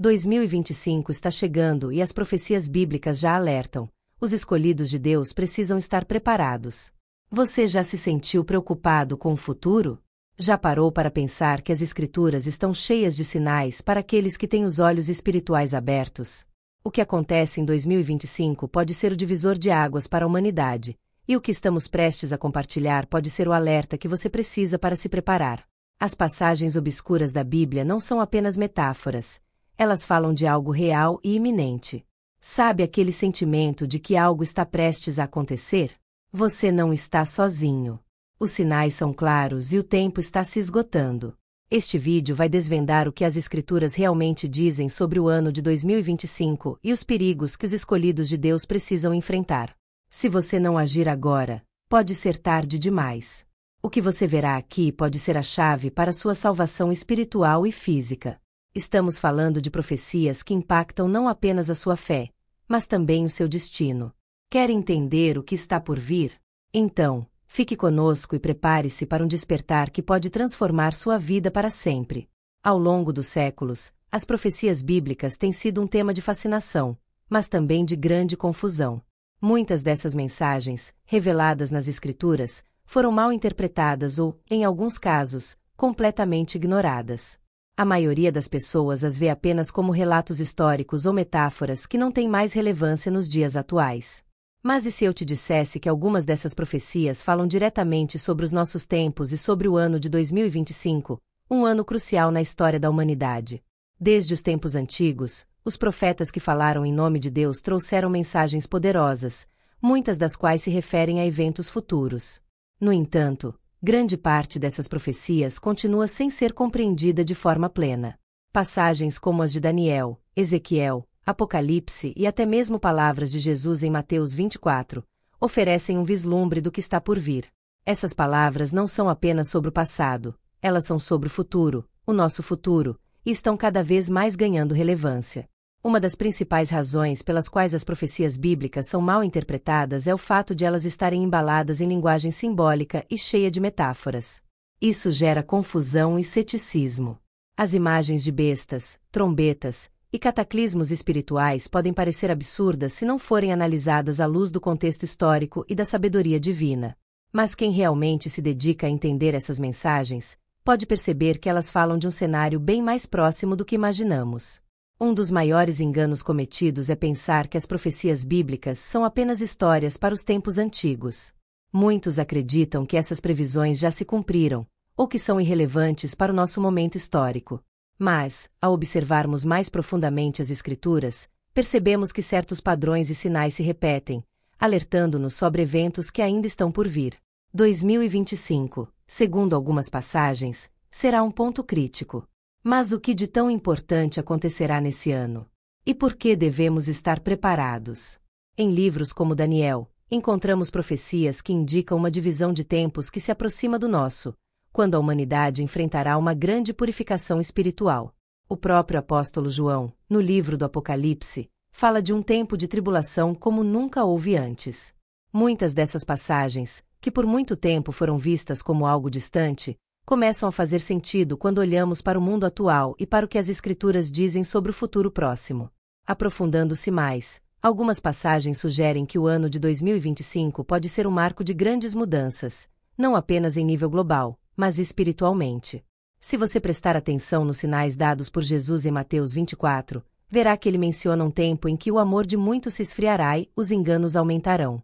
2025 está chegando e as profecias bíblicas já alertam. Os escolhidos de Deus precisam estar preparados. Você já se sentiu preocupado com o futuro? Já parou para pensar que as Escrituras estão cheias de sinais para aqueles que têm os olhos espirituais abertos? O que acontece em 2025 pode ser o divisor de águas para a humanidade, e o que estamos prestes a compartilhar pode ser o alerta que você precisa para se preparar. As passagens obscuras da Bíblia não são apenas metáforas. Elas falam de algo real e iminente. Sabe aquele sentimento de que algo está prestes a acontecer? Você não está sozinho. Os sinais são claros e o tempo está se esgotando. Este vídeo vai desvendar o que as Escrituras realmente dizem sobre o ano de 2025 e os perigos que os escolhidos de Deus precisam enfrentar. Se você não agir agora, pode ser tarde demais. O que você verá aqui pode ser a chave para sua salvação espiritual e física. Estamos falando de profecias que impactam não apenas a sua fé, mas também o seu destino. Quer entender o que está por vir? Então, fique conosco e prepare-se para um despertar que pode transformar sua vida para sempre. Ao longo dos séculos, as profecias bíblicas têm sido um tema de fascinação, mas também de grande confusão. Muitas dessas mensagens, reveladas nas Escrituras, foram mal interpretadas ou, em alguns casos, completamente ignoradas. A maioria das pessoas as vê apenas como relatos históricos ou metáforas que não têm mais relevância nos dias atuais. Mas e se eu te dissesse que algumas dessas profecias falam diretamente sobre os nossos tempos e sobre o ano de 2025, um ano crucial na história da humanidade? Desde os tempos antigos, os profetas que falaram em nome de Deus trouxeram mensagens poderosas, muitas das quais se referem a eventos futuros. No entanto, grande parte dessas profecias continua sem ser compreendida de forma plena. Passagens como as de Daniel, Ezequiel, Apocalipse e até mesmo palavras de Jesus em Mateus 24, oferecem um vislumbre do que está por vir. Essas palavras não são apenas sobre o passado, elas são sobre o futuro, o nosso futuro, e estão cada vez mais ganhando relevância. Uma das principais razões pelas quais as profecias bíblicas são mal interpretadas é o fato de elas estarem embaladas em linguagem simbólica e cheia de metáforas. Isso gera confusão e ceticismo. As imagens de bestas, trombetas e cataclismos espirituais podem parecer absurdas se não forem analisadas à luz do contexto histórico e da sabedoria divina. Mas quem realmente se dedica a entender essas mensagens, pode perceber que elas falam de um cenário bem mais próximo do que imaginamos. Um dos maiores enganos cometidos é pensar que as profecias bíblicas são apenas histórias para os tempos antigos. Muitos acreditam que essas previsões já se cumpriram, ou que são irrelevantes para o nosso momento histórico. Mas, ao observarmos mais profundamente as Escrituras, percebemos que certos padrões e sinais se repetem, alertando-nos sobre eventos que ainda estão por vir. 2025, segundo algumas passagens, será um ponto crítico. Mas o que de tão importante acontecerá nesse ano? E por que devemos estar preparados? Em livros como Daniel, encontramos profecias que indicam uma divisão de tempos que se aproxima do nosso, quando a humanidade enfrentará uma grande purificação espiritual. O próprio apóstolo João, no livro do Apocalipse, fala de um tempo de tribulação como nunca houve antes. Muitas dessas passagens, que por muito tempo foram vistas como algo distante, começam a fazer sentido quando olhamos para o mundo atual e para o que as Escrituras dizem sobre o futuro próximo. Aprofundando-se mais, algumas passagens sugerem que o ano de 2025 pode ser um marco de grandes mudanças, não apenas em nível global, mas espiritualmente. Se você prestar atenção nos sinais dados por Jesus em Mateus 24, verá que ele menciona um tempo em que o amor de muitos se esfriará e os enganos aumentarão.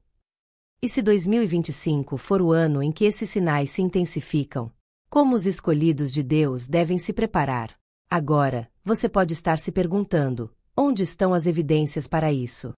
E se 2025 for o ano em que esses sinais se intensificam, como os escolhidos de Deus devem se preparar? Agora, você pode estar se perguntando, onde estão as evidências para isso?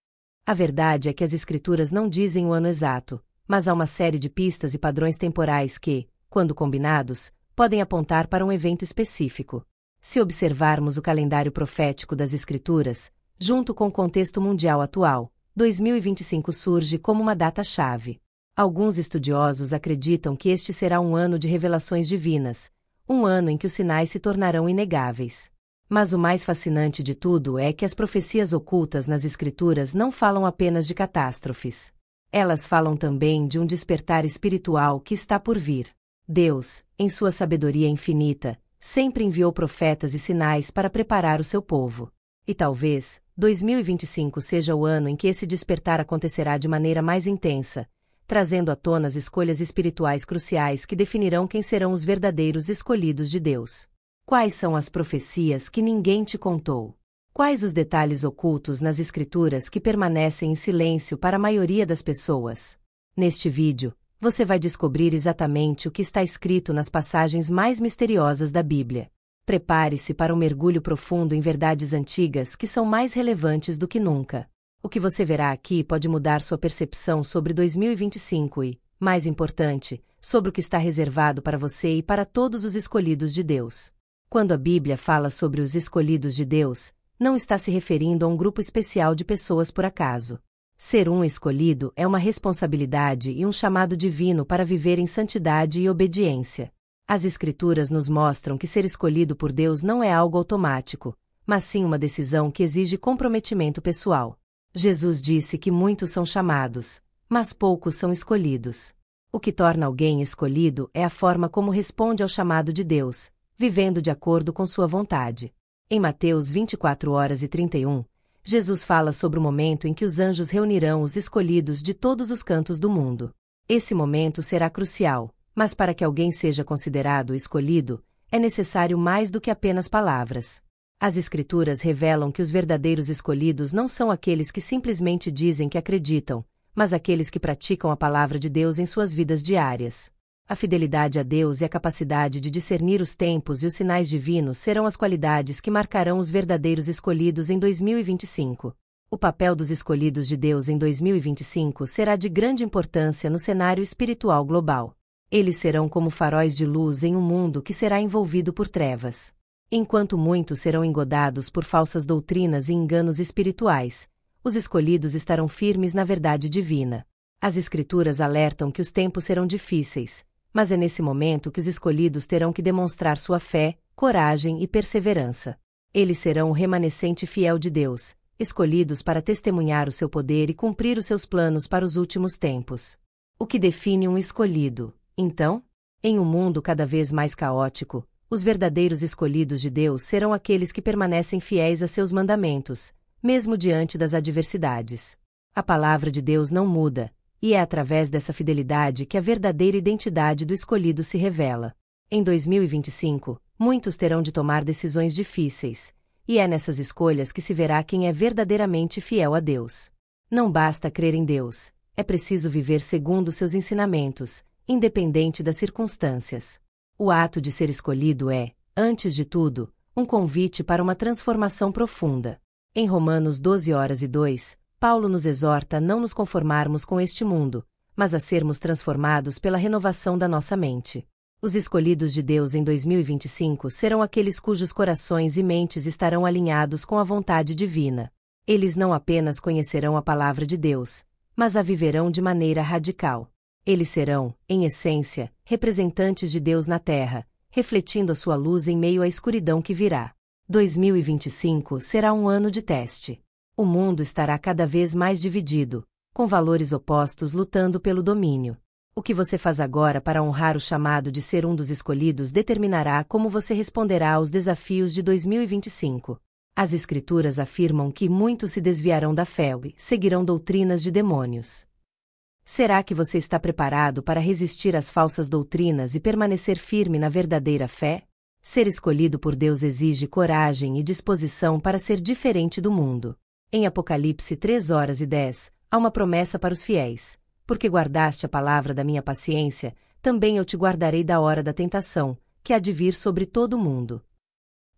A verdade é que as Escrituras não dizem o ano exato, mas há uma série de pistas e padrões temporais que, quando combinados, podem apontar para um evento específico. Se observarmos o calendário profético das Escrituras, junto com o contexto mundial atual, 2025 surge como uma data-chave. Alguns estudiosos acreditam que este será um ano de revelações divinas, um ano em que os sinais se tornarão inegáveis. Mas o mais fascinante de tudo é que as profecias ocultas nas Escrituras não falam apenas de catástrofes. Elas falam também de um despertar espiritual que está por vir. Deus, em sua sabedoria infinita, sempre enviou profetas e sinais para preparar o seu povo. E talvez, 2025 seja o ano em que esse despertar acontecerá de maneira mais intensa, trazendo à tona as escolhas espirituais cruciais que definirão quem serão os verdadeiros escolhidos de Deus. Quais são as profecias que ninguém te contou? Quais os detalhes ocultos nas Escrituras que permanecem em silêncio para a maioria das pessoas? Neste vídeo, você vai descobrir exatamente o que está escrito nas passagens mais misteriosas da Bíblia. Prepare-se para um mergulho profundo em verdades antigas que são mais relevantes do que nunca. O que você verá aqui pode mudar sua percepção sobre 2025 e, mais importante, sobre o que está reservado para você e para todos os escolhidos de Deus. Quando a Bíblia fala sobre os escolhidos de Deus, não está se referindo a um grupo especial de pessoas por acaso. Ser um escolhido é uma responsabilidade e um chamado divino para viver em santidade e obediência. As Escrituras nos mostram que ser escolhido por Deus não é algo automático, mas sim uma decisão que exige comprometimento pessoal. Jesus disse que muitos são chamados, mas poucos são escolhidos. O que torna alguém escolhido é a forma como responde ao chamado de Deus, vivendo de acordo com sua vontade. Em Mateus 24:31, Jesus fala sobre o momento em que os anjos reunirão os escolhidos de todos os cantos do mundo. Esse momento será crucial, mas para que alguém seja considerado escolhido, é necessário mais do que apenas palavras. As Escrituras revelam que os verdadeiros escolhidos não são aqueles que simplesmente dizem que acreditam, mas aqueles que praticam a palavra de Deus em suas vidas diárias. A fidelidade a Deus e a capacidade de discernir os tempos e os sinais divinos serão as qualidades que marcarão os verdadeiros escolhidos em 2025. O papel dos escolhidos de Deus em 2025 será de grande importância no cenário espiritual global. Eles serão como faróis de luz em um mundo que será envolvido por trevas. Enquanto muitos serão engodados por falsas doutrinas e enganos espirituais, os escolhidos estarão firmes na verdade divina. As Escrituras alertam que os tempos serão difíceis, mas é nesse momento que os escolhidos terão que demonstrar sua fé, coragem e perseverança. Eles serão o remanescente fiel de Deus, escolhidos para testemunhar o seu poder e cumprir os seus planos para os últimos tempos. O que define um escolhido, então? Em um mundo cada vez mais caótico, os verdadeiros escolhidos de Deus serão aqueles que permanecem fiéis a seus mandamentos, mesmo diante das adversidades. A palavra de Deus não muda, e é através dessa fidelidade que a verdadeira identidade do escolhido se revela. Em 2025, muitos terão de tomar decisões difíceis, e é nessas escolhas que se verá quem é verdadeiramente fiel a Deus. Não basta crer em Deus, é preciso viver segundo seus ensinamentos, independente das circunstâncias. O ato de ser escolhido é, antes de tudo, um convite para uma transformação profunda. Em Romanos 12:2, Paulo nos exorta a não nos conformarmos com este mundo, mas a sermos transformados pela renovação da nossa mente. Os escolhidos de Deus em 2025 serão aqueles cujos corações e mentes estarão alinhados com a vontade divina. Eles não apenas conhecerão a palavra de Deus, mas a viverão de maneira radical. Eles serão, em essência, representantes de Deus na Terra, refletindo a sua luz em meio à escuridão que virá. 2025 será um ano de teste. O mundo estará cada vez mais dividido, com valores opostos lutando pelo domínio. O que você faz agora para honrar o chamado de ser um dos escolhidos determinará como você responderá aos desafios de 2025. As Escrituras afirmam que muitos se desviarão da fé e seguirão doutrinas de demônios. Será que você está preparado para resistir às falsas doutrinas e permanecer firme na verdadeira fé? Ser escolhido por Deus exige coragem e disposição para ser diferente do mundo. Em Apocalipse 3:10, há uma promessa para os fiéis. Porque guardaste a palavra da minha paciência, também eu te guardarei da hora da tentação, que há de vir sobre todo o mundo.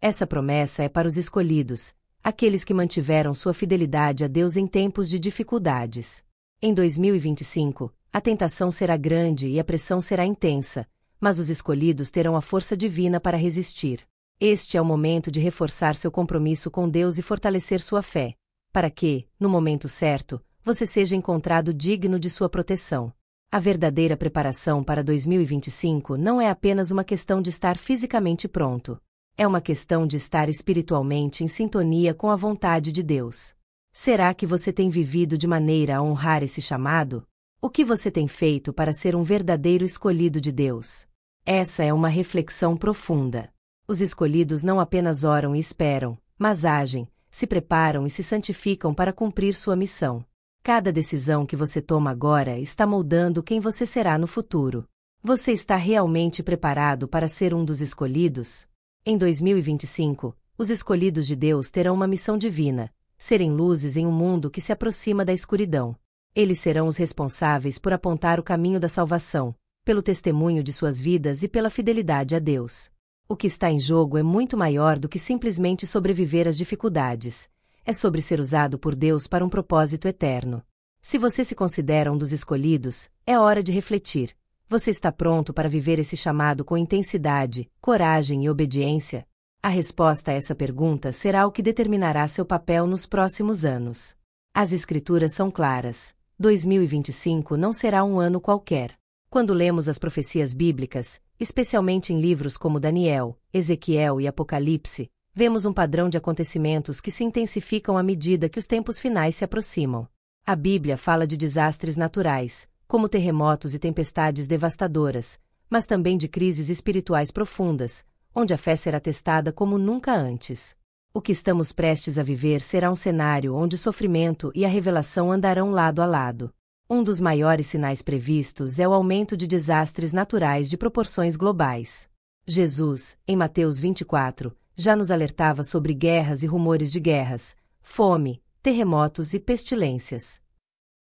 Essa promessa é para os escolhidos, aqueles que mantiveram sua fidelidade a Deus em tempos de dificuldades. Em 2025, a tentação será grande e a pressão será intensa, mas os escolhidos terão a força divina para resistir. Este é o momento de reforçar seu compromisso com Deus e fortalecer sua fé, para que, no momento certo, você seja encontrado digno de sua proteção. A verdadeira preparação para 2025 não é apenas uma questão de estar fisicamente pronto. É uma questão de estar espiritualmente em sintonia com a vontade de Deus. Será que você tem vivido de maneira a honrar esse chamado? O que você tem feito para ser um verdadeiro escolhido de Deus? Essa é uma reflexão profunda. Os escolhidos não apenas oram e esperam, mas agem, se preparam e se santificam para cumprir sua missão. Cada decisão que você toma agora está moldando quem você será no futuro. Você está realmente preparado para ser um dos escolhidos? Em 2025, os escolhidos de Deus terão uma missão divina: serem luzes em um mundo que se aproxima da escuridão. Eles serão os responsáveis por apontar o caminho da salvação, pelo testemunho de suas vidas e pela fidelidade a Deus. O que está em jogo é muito maior do que simplesmente sobreviver às dificuldades. É sobre ser usado por Deus para um propósito eterno. Se você se considera um dos escolhidos, é hora de refletir. Você está pronto para viver esse chamado com intensidade, coragem e obediência? A resposta a essa pergunta será o que determinará seu papel nos próximos anos. As Escrituras são claras. 2025 não será um ano qualquer. Quando lemos as profecias bíblicas, especialmente em livros como Daniel, Ezequiel e Apocalipse, vemos um padrão de acontecimentos que se intensificam à medida que os tempos finais se aproximam. A Bíblia fala de desastres naturais, como terremotos e tempestades devastadoras, mas também de crises espirituais profundas, onde a fé será testada como nunca antes. O que estamos prestes a viver será um cenário onde o sofrimento e a revelação andarão lado a lado. Um dos maiores sinais previstos é o aumento de desastres naturais de proporções globais. Jesus, em Mateus 24, já nos alertava sobre guerras e rumores de guerras, fome, terremotos e pestilências.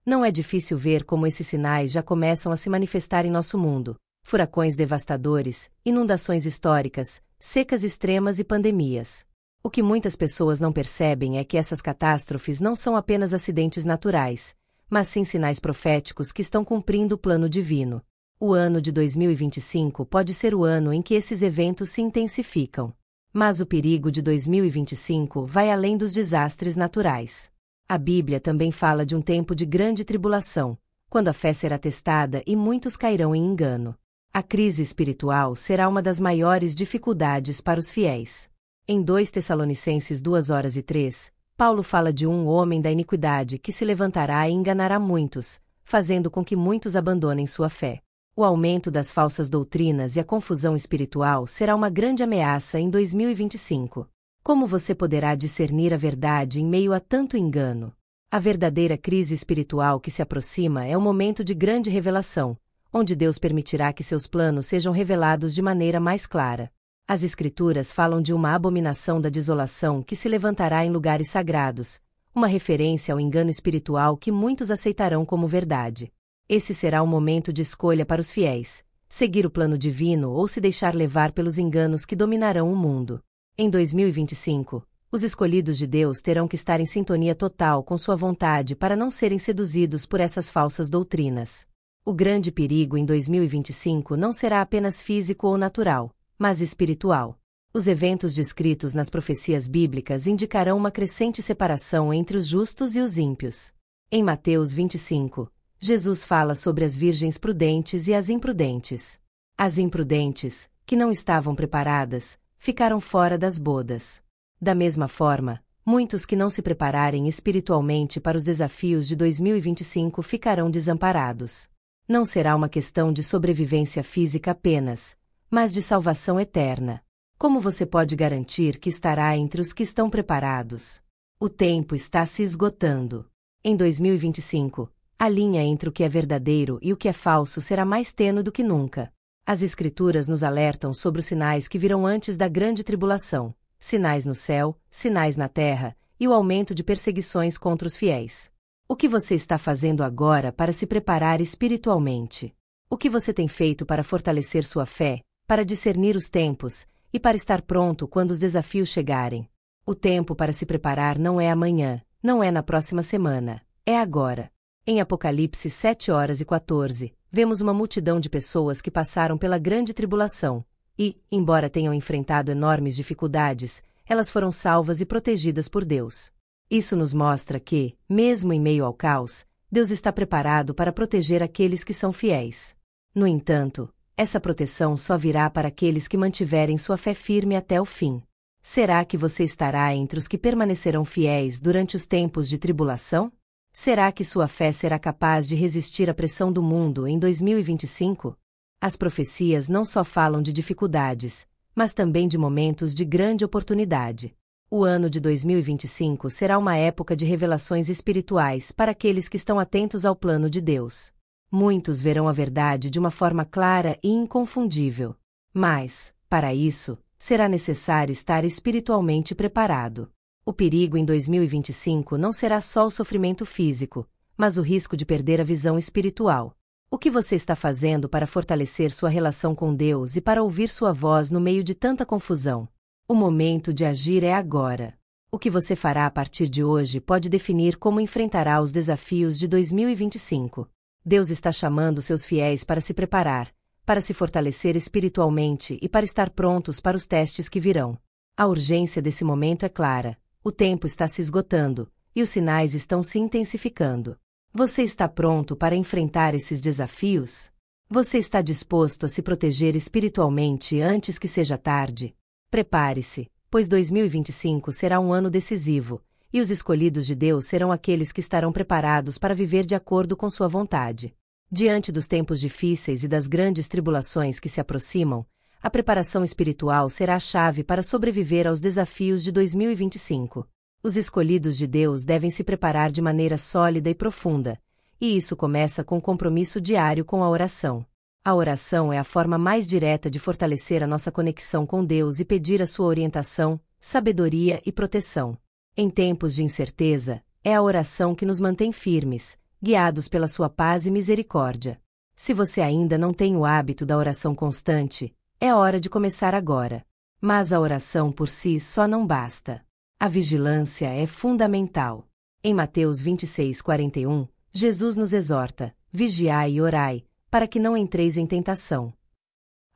Não é difícil ver como esses sinais já começam a se manifestar em nosso mundo: furacões devastadores, inundações históricas, secas extremas e pandemias. O que muitas pessoas não percebem é que essas catástrofes não são apenas acidentes naturais, mas sim sinais proféticos que estão cumprindo o plano divino. O ano de 2025 pode ser o ano em que esses eventos se intensificam. Mas o perigo de 2025 vai além dos desastres naturais. A Bíblia também fala de um tempo de grande tribulação, quando a fé será testada e muitos cairão em engano. A crise espiritual será uma das maiores dificuldades para os fiéis. Em 2 Tessalonicenses 2:3, Paulo fala de um homem da iniquidade que se levantará e enganará muitos, fazendo com que muitos abandonem sua fé. O aumento das falsas doutrinas e a confusão espiritual será uma grande ameaça em 2025. Como você poderá discernir a verdade em meio a tanto engano? A verdadeira crise espiritual que se aproxima é um momento de grande revelação, onde Deus permitirá que seus planos sejam revelados de maneira mais clara. As Escrituras falam de uma abominação da desolação que se levantará em lugares sagrados, uma referência ao engano espiritual que muitos aceitarão como verdade. Esse será o momento de escolha para os fiéis: seguir o plano divino ou se deixar levar pelos enganos que dominarão o mundo. Em 2025, os escolhidos de Deus terão que estar em sintonia total com sua vontade para não serem seduzidos por essas falsas doutrinas. O grande perigo em 2025 não será apenas físico ou natural, mas espiritual. Os eventos descritos nas profecias bíblicas indicarão uma crescente separação entre os justos e os ímpios. Em Mateus 25, Jesus fala sobre as virgens prudentes e as imprudentes. As imprudentes, que não estavam preparadas, ficaram fora das bodas. Da mesma forma, muitos que não se prepararem espiritualmente para os desafios de 2025 ficarão desamparados. Não será uma questão de sobrevivência física apenas, mas de salvação eterna. Como você pode garantir que estará entre os que estão preparados? O tempo está se esgotando. Em 2025, a linha entre o que é verdadeiro e o que é falso será mais tênue do que nunca. As Escrituras nos alertam sobre os sinais que virão antes da grande tribulação: sinais no céu, sinais na terra, e o aumento de perseguições contra os fiéis. O que você está fazendo agora para se preparar espiritualmente? O que você tem feito para fortalecer sua fé, para discernir os tempos, e para estar pronto quando os desafios chegarem? O tempo para se preparar não é amanhã, não é na próxima semana, é agora. Em Apocalipse 7:14, vemos uma multidão de pessoas que passaram pela grande tribulação, e, embora tenham enfrentado enormes dificuldades, elas foram salvas e protegidas por Deus. Isso nos mostra que, mesmo em meio ao caos, Deus está preparado para proteger aqueles que são fiéis. No entanto, essa proteção só virá para aqueles que mantiverem sua fé firme até o fim. Será que você estará entre os que permanecerão fiéis durante os tempos de tribulação? Será que sua fé será capaz de resistir à pressão do mundo em 2025? As profecias não só falam de dificuldades, mas também de momentos de grande oportunidade. O ano de 2025 será uma época de revelações espirituais para aqueles que estão atentos ao plano de Deus. Muitos verão a verdade de uma forma clara e inconfundível. Mas, para isso, será necessário estar espiritualmente preparado. O perigo em 2025 não será só o sofrimento físico, mas o risco de perder a visão espiritual. O que você está fazendo para fortalecer sua relação com Deus e para ouvir sua voz no meio de tanta confusão? O momento de agir é agora. O que você fará a partir de hoje pode definir como enfrentará os desafios de 2025. Deus está chamando seus fiéis para se preparar, para se fortalecer espiritualmente e para estar prontos para os testes que virão. A urgência desse momento é clara, o tempo está se esgotando, e os sinais estão se intensificando. Você está pronto para enfrentar esses desafios? Você está disposto a se proteger espiritualmente antes que seja tarde? Prepare-se, pois 2025 será um ano decisivo, e os escolhidos de Deus serão aqueles que estarão preparados para viver de acordo com sua vontade. Diante dos tempos difíceis e das grandes tribulações que se aproximam, a preparação espiritual será a chave para sobreviver aos desafios de 2025. Os escolhidos de Deus devem se preparar de maneira sólida e profunda, e isso começa com um compromisso diário com a oração. A oração é a forma mais direta de fortalecer a nossa conexão com Deus e pedir a sua orientação, sabedoria e proteção. Em tempos de incerteza, é a oração que nos mantém firmes, guiados pela sua paz e misericórdia. Se você ainda não tem o hábito da oração constante, é hora de começar agora. Mas a oração por si só não basta. A vigilância é fundamental. Em Mateus 26:41, Jesus nos exorta: vigiai e orai, para que não entreis em tentação.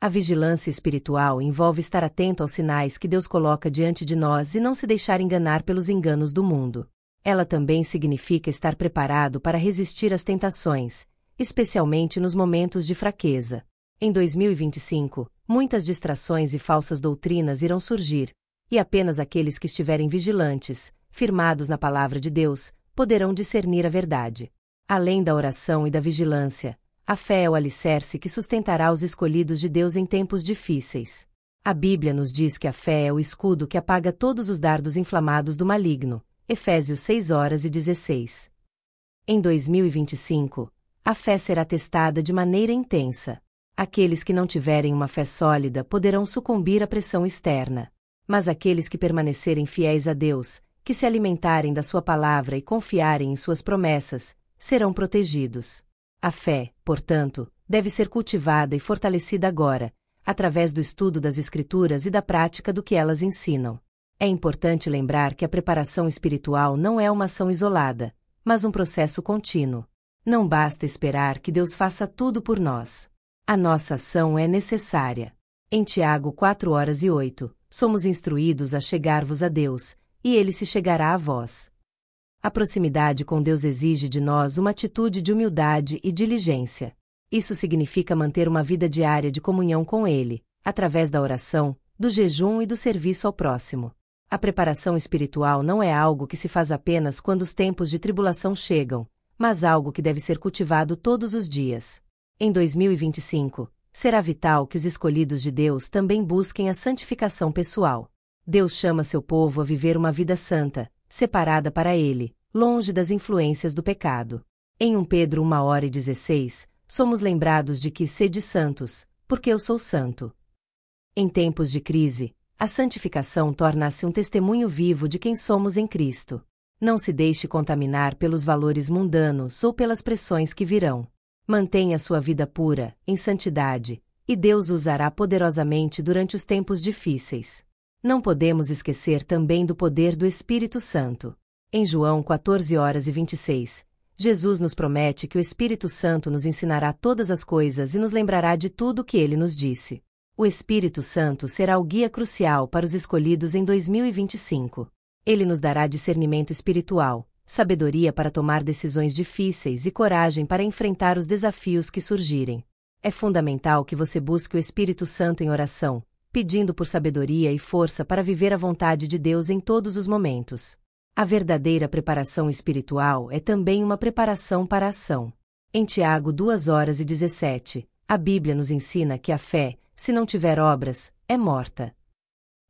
A vigilância espiritual envolve estar atento aos sinais que Deus coloca diante de nós e não se deixar enganar pelos enganos do mundo. Ela também significa estar preparado para resistir às tentações, especialmente nos momentos de fraqueza. Em 2025, muitas distrações e falsas doutrinas irão surgir, e apenas aqueles que estiverem vigilantes, firmados na palavra de Deus, poderão discernir a verdade. Além da oração e da vigilância, a fé é o alicerce que sustentará os escolhidos de Deus em tempos difíceis. A Bíblia nos diz que a fé é o escudo que apaga todos os dardos inflamados do maligno. Efésios 6:16. Em 2025, a fé será testada de maneira intensa. Aqueles que não tiverem uma fé sólida poderão sucumbir à pressão externa. Mas aqueles que permanecerem fiéis a Deus, que se alimentarem da sua palavra e confiarem em suas promessas, serão protegidos. A fé, portanto, deve ser cultivada e fortalecida agora, através do estudo das Escrituras e da prática do que elas ensinam. É importante lembrar que a preparação espiritual não é uma ação isolada, mas um processo contínuo. Não basta esperar que Deus faça tudo por nós. A nossa ação é necessária. Em Tiago 4:8, somos instruídos a chegar-vos a Deus, e Ele se chegará a vós. A proximidade com Deus exige de nós uma atitude de humildade e diligência. Isso significa manter uma vida diária de comunhão com Ele, através da oração, do jejum e do serviço ao próximo. A preparação espiritual não é algo que se faz apenas quando os tempos de tribulação chegam, mas algo que deve ser cultivado todos os dias. Em 2025, será vital que os escolhidos de Deus também busquem a santificação pessoal. Deus chama seu povo a viver uma vida santa, separada para Ele, longe das influências do pecado. Em 1 Pedro 1:16, somos lembrados de que sede santos, porque eu sou santo. Em tempos de crise, a santificação torna-se um testemunho vivo de quem somos em Cristo. Não se deixe contaminar pelos valores mundanos ou pelas pressões que virão. Mantenha sua vida pura, em santidade, e Deus o usará poderosamente durante os tempos difíceis. Não podemos esquecer também do poder do Espírito Santo. Em João 14:26, Jesus nos promete que o Espírito Santo nos ensinará todas as coisas e nos lembrará de tudo o que ele nos disse. O Espírito Santo será o guia crucial para os escolhidos em 2025. Ele nos dará discernimento espiritual, sabedoria para tomar decisões difíceis e coragem para enfrentar os desafios que surgirem. É fundamental que você busque o Espírito Santo em oração, pedindo por sabedoria e força para viver a vontade de Deus em todos os momentos. A verdadeira preparação espiritual é também uma preparação para a ação. Em Tiago 2:17, a Bíblia nos ensina que a fé, se não tiver obras, é morta.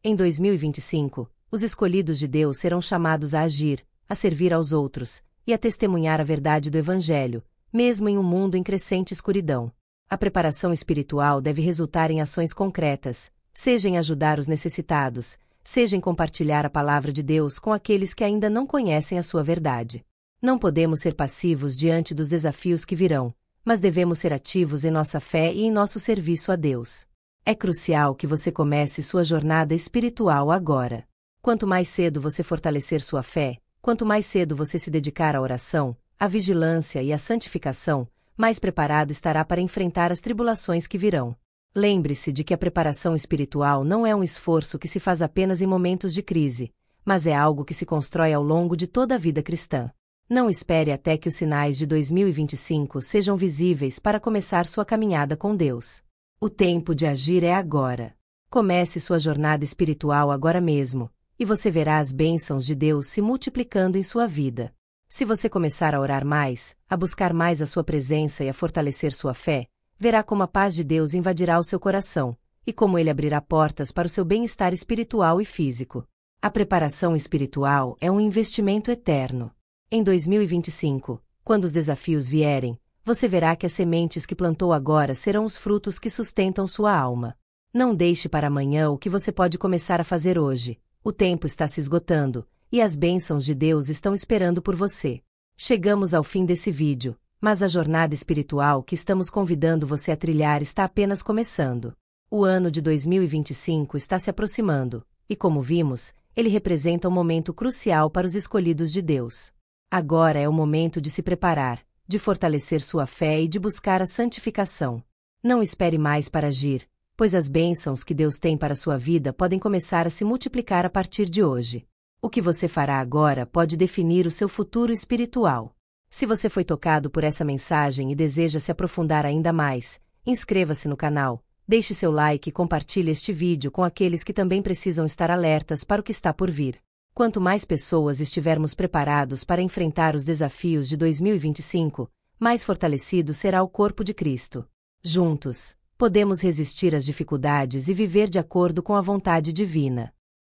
Em 2025, Os escolhidos de Deus serão chamados a agir, a servir aos outros, e a testemunhar a verdade do Evangelho, mesmo em um mundo em crescente escuridão. A preparação espiritual deve resultar em ações concretas, seja em ajudar os necessitados, seja em compartilhar a palavra de Deus com aqueles que ainda não conhecem a sua verdade. Não podemos ser passivos diante dos desafios que virão, mas devemos ser ativos em nossa fé e em nosso serviço a Deus. É crucial que você comece sua jornada espiritual agora. Quanto mais cedo você fortalecer sua fé, quanto mais cedo você se dedicar à oração, à vigilância e à santificação, mais preparado estará para enfrentar as tribulações que virão. Lembre-se de que a preparação espiritual não é um esforço que se faz apenas em momentos de crise, mas é algo que se constrói ao longo de toda a vida cristã. Não espere até que os sinais de 2025 sejam visíveis para começar sua caminhada com Deus. O tempo de agir é agora. Comece sua jornada espiritual agora mesmo, e você verá as bênçãos de Deus se multiplicando em sua vida. Se você começar a orar mais, a buscar mais a sua presença e a fortalecer sua fé, verá como a paz de Deus invadirá o seu coração, e como Ele abrirá portas para o seu bem-estar espiritual e físico. A preparação espiritual é um investimento eterno. Em 2025, quando os desafios vierem, você verá que as sementes que plantou agora serão os frutos que sustentam sua alma. Não deixe para amanhã o que você pode começar a fazer hoje. O tempo está se esgotando, e as bênçãos de Deus estão esperando por você. Chegamos ao fim desse vídeo, mas a jornada espiritual que estamos convidando você a trilhar está apenas começando. O ano de 2025 está se aproximando, e como vimos, ele representa um momento crucial para os escolhidos de Deus. Agora é o momento de se preparar, de fortalecer sua fé e de buscar a santificação. Não espere mais para agir, pois as bênçãos que Deus tem para sua vida podem começar a se multiplicar a partir de hoje. O que você fará agora pode definir o seu futuro espiritual. Se você foi tocado por essa mensagem e deseja se aprofundar ainda mais, inscreva-se no canal, deixe seu like e compartilhe este vídeo com aqueles que também precisam estar alertas para o que está por vir. Quanto mais pessoas estivermos preparados para enfrentar os desafios de 2025, mais fortalecido será o corpo de Cristo. Juntos, podemos resistir às dificuldades e viver de acordo com a vontade divina.